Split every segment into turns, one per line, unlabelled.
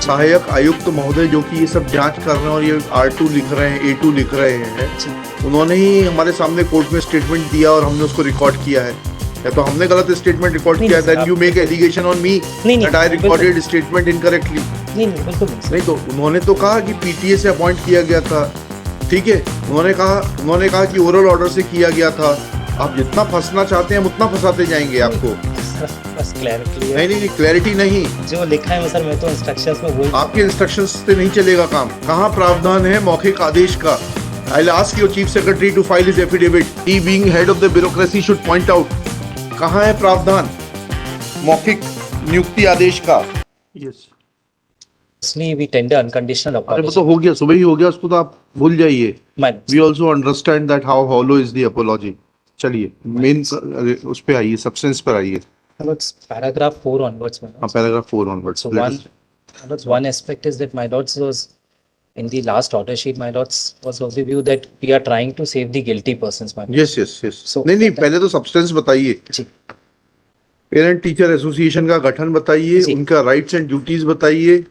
सहायक आयुक्त महोदय जो कि ये सब जांच कर रहे हैं और ये R2 लिख रहे हैं, A2 लिख रहे हैं, उन्होंने ही हमारे सामने कोर्ट में स्टेटमेंट दिया और हमने उसको रिकॉर्ड किया है। या तो हमने गलत स्टेटमेंट रिकॉर्ड किया, then you make allegation on me that I recorded statement incorrectly.
नहीं बिल्कुल
नहीं, तो उन्होंने तो कहा कि पीटीए से अपॉइंट किया गया था, ठीक है। उन्होंने कहा कि ओरल ऑर्डर से किया गया था। आप जितना फंसना चाहते हैं हम उतना फंसाते जाएंगे आपको।
बस क्लैरिटी
नहीं, क्लैरिटी नहीं,
जो लिखा है सर, मैं तो इंस्ट्रक्शंस में वही।
आपके इंस्ट्रक्शंस से नहीं चलेगा काम। कहाँ प्रावधान है मौखिक आदेश का? I'll ask your chief secretary to file his affidavit. He being head of the bureaucracy should point out. कहाँ है प्रावधान मौखिक नियुक्ति आदेश का? Yes.
Firstly, we tender unconditional
अरे वो
apology.
तो हो गया, सुबह ही हो गया, उसको तो आप भूल जाइए।
Madam,
We also understand that how hollow is the apology. चलिए मेन उस पे आइए, सब्सटेंस पर आइए।
it's paragraph 4 onwards, my
हाँ,
lords.
Paragraph 4 onwards.
So
Let us-
one aspect is that my lords was in the last order sheet, my lords was of the view that we are trying to save the guilty persons, my lords.
Yes.
So-
नहीं, पहले तो substance बताइए।
जी
parent teacher association का गठन बताइए,
जी।
उनका rights and duties बताइए,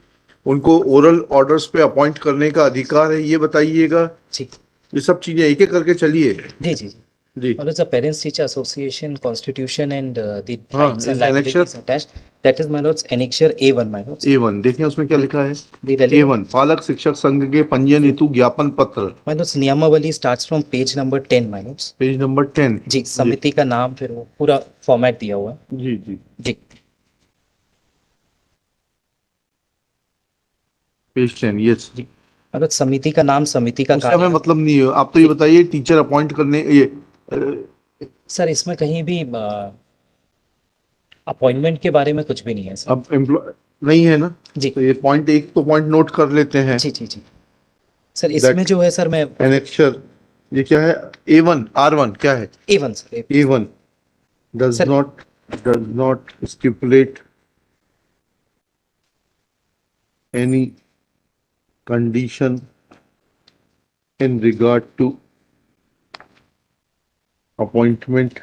उनको ओरल ऑर्डर्स पे अपॉइंट करने का अधिकार है ये बताइएगा।
जी
ये सब चीजें एक एक करके चलिए।
जी जी
जी
और it's a parents teacher association constitution and the
हाँ,
rights and
is
liabilities
annexure-
attached. That is my lords annexure A1, my lords.
A1 देखें उसमें क्या लिखा है।
The relevant-
A1 पालक शिक्षक संघ के पंजीयन हेतु ज्ञापन पत्र,
My lords, नियमावली starts from page number 10, my lords.
Page number 10।
जी समिति का नाम, फिर वो पूरा फॉर्मेट दिया हुआ है।
जी
जी
पेज 10। यस,
अगर समिति का नाम, समिति का
उसका हमें
कार्य,
मतलब नहीं है। आप तो ये बताइए टीचर अपॉइंट करने ये
सर इसमें कहीं भी अपॉइंटमेंट के बारे में कुछ भी नहीं है सर।
अब एम्प्लॉय नहीं है ना,
जी
तो ये पॉइंट एक तो पॉइंट नोट कर लेते हैं।
जी सर इसमें जो है सर, मैं
एनेक्चर ये क्या है? A1 R1 क्या है?
A1 sir
A1 does
Sir.
not stipulate any condition in regard to appointment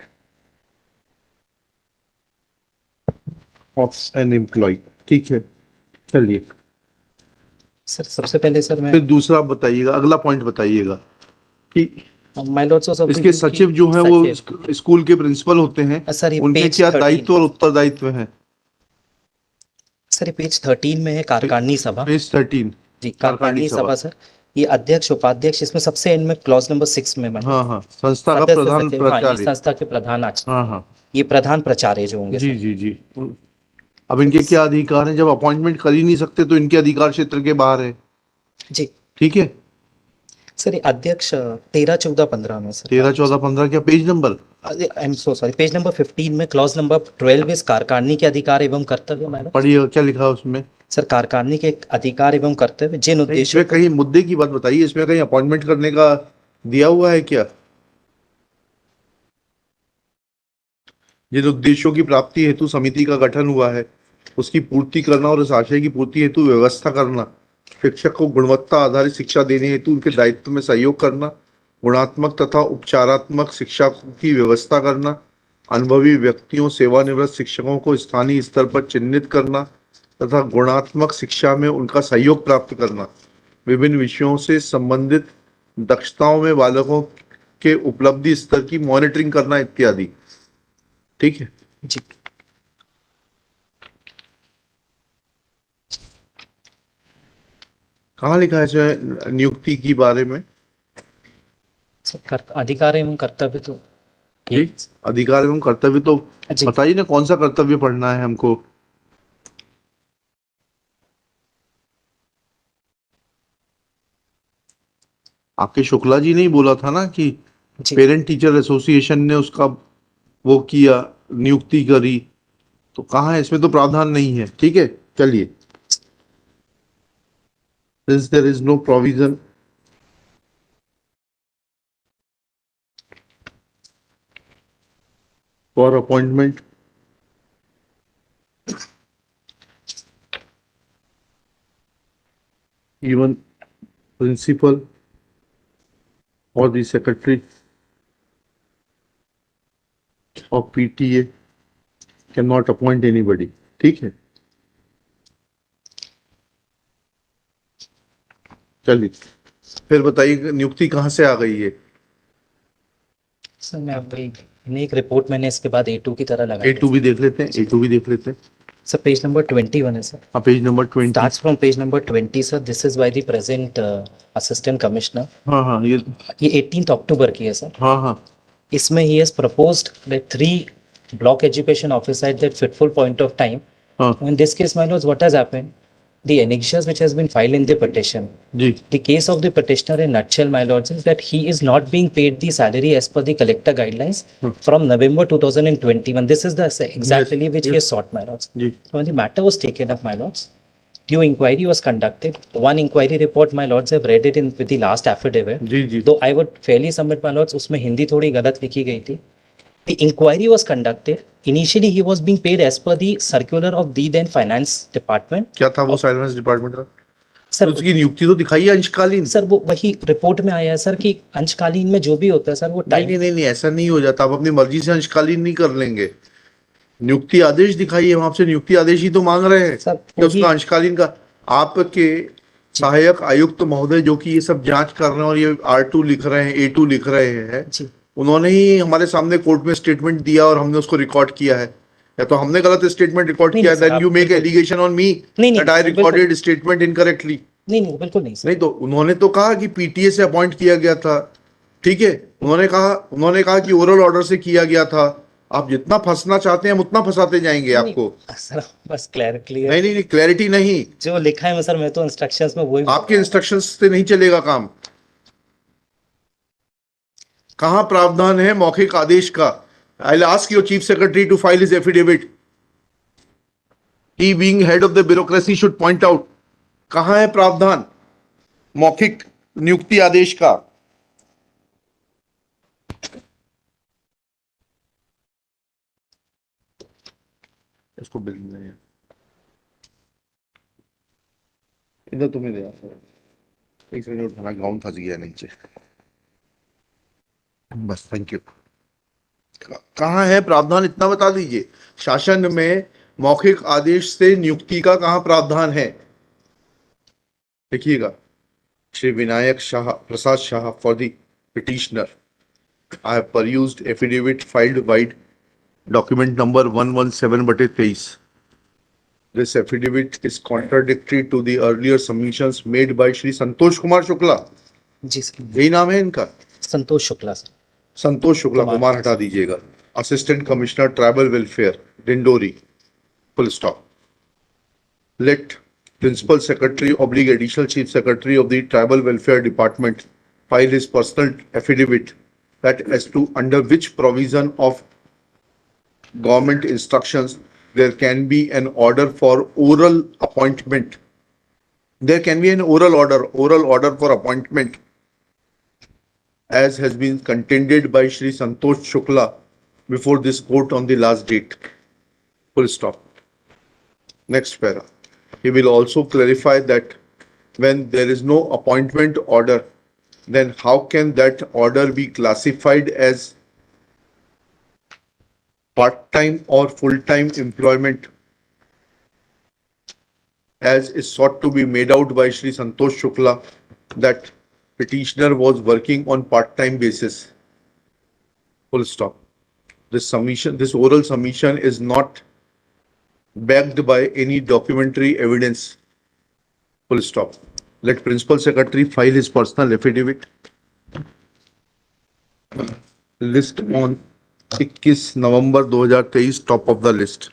of an employee। ठीक है, चलिए
सर सबसे पहले सर मैं
फिर दूसरा बताइएगा, अगला पॉइंट बताइएगा कि
माय लॉर्ड्स ऑफ
इसके सचिव जो हैं वो स्कूल के प्रिंसिपल होते हैं,
सर ये
उनके
पेज
क्या
13
दायित्व और उत्तरदायित्व हैं?
सर ये पेज 13 में है कार्यकारिणी सभा।
पेज 13।
जी कार्यकारिणी सभा सर, ये अध्यक्ष उपाध्यक्ष, इसमें सबसे एंड में क्लॉज नंबर 6 में मैं
हाँ, संस्था का
सदस्य
प्रधान
सचिव, हाँ, ये
प्राचार्य।
संस्था के प्रधान
हाँ,
ये प्रधान प्राचार्य जो होंगे सर।
जी। अब इनके क्या अधिकार हैं? जब अपॉइंटमेंट कर ही नहीं सकते तो इनके अधिकार क्षेत्र के बाहर है।
जी
ठीक है,
सर ये अध्यक्ष 13, 14, 15 में सर
13, 14, 15 क्या page number?
I am so sorry, page number 15 में क्लॉज नंबर 12 इस कार्यकारिणी के अधिकार एवं कर्तव्य मैडम।
पढ़िए क्या लिखा है उसमें।
सर कार्यकारिणी के अधिकार एवं कर्तव्य जिन उद्देश्यों
इसमें कहीं मुद्दे की बात बताइए, इसमें कहीं अपॉइंटमेंट करने का दिया हुआ है क्या? जिन उद्देश्यों की प्राप्ति हेतु समिति का गठन हुआ है उसकी पूर्ति करना और इस आशय की पूर्ति हेतु व्यवस्था करना, शिक्षक को गुणवत्ता आधारित शिक्षा देने हेतु उनके दायित्व में सहयोग करना, गुणात्मक तथा उपचारात्मक शिक्षा की व्यवस्था करना, अनुभवी व्यक्तियों सेवानिवृत्त शिक्षकों को स्थानीय स्तर पर चिन्हित करना तथा गुणात्मक शिक्षा में उनका सहयोग प्राप्त करना, विभिन्न विषयों से संबंधित दक्षताओं में बालकों के उपलब्धि स्तर की मॉनिटरिंग करना इत्यादि। ठीक है
जी
कहाँ लिखा है इसमें नियुक्ति के बारे में?
सर अधिकार एवं कर्तव्य तो
जी, अधिकार एवं कर्तव्य तो
जी।
बताइए ना, कौन सा कर्तव्य पढ़ना है हमको? आपके शुक्ला जी ने ही बोला था ना कि
जी
पेरेंट टीचर एसोसिएशन ने उसका वो किया, नियुक्ति करी, तो कहाँ है? इसमें तो प्रावधान नहीं है। ठीक है, चलिए। Since there is no provision for appointment even principal or the secretary of PTA cannot appoint anybody। ठीक है, चलिए, फिर बताइए नियुक्ति कहाँ से आ गई है?
सर मैं वही एक रिपोर्ट मैंने इसके बाद A2 की तरह लगाई
A2 भी देख लेते हैं, A2 भी देख लेते हैं।
सर पेज नंबर 21 है सर.
हाँ, page number 20।
Starts from page number 20 sir. This is by the present assistant commissioner.
हाँ हाँ, ये
18th October की है सर.
हाँ हाँ
इसमें he has proposed that 3 block education officer at that fitful point of time.
हाँ
In this case, my lords, what has happened? The annexures which has been filed in the petition.
Ji
The case of the petitioner in nutshell, my lords, is that he is not being paid the salary as per the collector guidelines from November 2021. This is the exact leave which he has sought, my lords.
Ji
So when the matter was taken up, my lords, due inquiry was conducted. One inquiry report, my lords, have read it in with the last affidavit.
Ji ji
Though I would fairly submit, my lords, उसमें हिंदी थोड़ी गलत लिखी गई थी. The inquiry was conducted. Initially, he was being paid as per the circular of the then finance department.
क्या था वो finance department का?
सर
उसकी नियुक्ति तो दिखाई है अंशकालीन।
सर वो वही रिपोर्ट में आया है सर कि अंशकालीन में जो भी होता है सर वो
नहीं
टाइम.
नहीं नहीं नहीं, ऐसा नहीं हो जाता। आप अपनी मर्जी से अंशकालीन नहीं कर लेंगे। नियुक्ति आदेश दिखाइए, हम आपसे नियुक्ति आदेश ही तो मांग रहे हैं
सर,
कि उसका अंशकालीन का। आपके सहायक आयुक्त महोदय जो कि ये सब जांच कर रहे हैं और ये R2 लिख रहे हैं, A2 लिख रहे हैं,
जी
उन्होंने ही हमारे सामने कोर्ट में स्टेटमेंट दिया और हमने उसको रिकॉर्ड किया है। या तो हमने गलत स्टेटमेंट रिकॉर्ड
नहीं,
किया,
नहीं, सर,
देन यू
आप
मेक एलिगेशन ऑन मी
नहीं,
दैट आई
बिल्कुल।
Recorded statement incorrectly.
नहीं बिल्कुल नहीं सर.
नहीं तो उन्होंने तो कहा कि पीटीए से अपॉइंट किया गया था, ठीक है। उन्होंने कहा कि ओरल ऑर्डर से किया गया था। आप जितना फंसना चाहते हैं हम उतना फंसाते जाएंगे आपको।
सर बस क्लियर
नहीं नहीं नहीं, क्लैरिटी नहीं।
जो लिखा है सर मैं तो इंस्ट्रक्शंस में वही.
आपके इंस्ट्रक्शंस से नहीं चलेगा काम। कहां प्रावधान है मौखिक आदेश का? I will ask your chief secretary to file his affidavit. He being head of the bureaucracy should point out कहां है प्रावधान मौखिक नियुक्ति आदेश का। इसको बिल नहीं है, इधर तुम्हें दे। एक मिनट उठाना, गाउन फंस गया नीचे। बस, थैंक यू। कहाँ है प्रावधान, इतना बता दीजिए। शासन में मौखिक आदेश से नियुक्ति का कहाँ प्रावधान है? देखिएगा, Shri Vinayak Shah Prasad Shah for the petitioner, I have perused affidavit filed by document number 117/23. This affidavit is contradictory to the earlier submissions made by Shri Santosh Kumar Shukla.
जी सर.
यही नाम है इनका?
संतोष शुक्ला सर.
संतोष शुक्ला, कुमार हटा दीजिएगा। Assistant commissioner tribal welfare Dindori, full stop. Let principal secretary oblique additional chief secretary of the tribal welfare department file his personal affidavit that as to under which provision of government instructions there can be an order for oral appointment. There can be an oral order for appointment as has been contended by Shri Santosh Shukla before this court on the last date. Full stop. Next para. He will also clarify that when there is no appointment order, then how can that order be classified as part-time or full-time employment as is sought to be made out by Shri Santosh Shukla that petitioner was working on part-time basis. Full stop. This oral submission is not backed by any documentary evidence. Full stop. Let Principal Secretary file his personal affidavit. List on 21 November 2023, top of the list.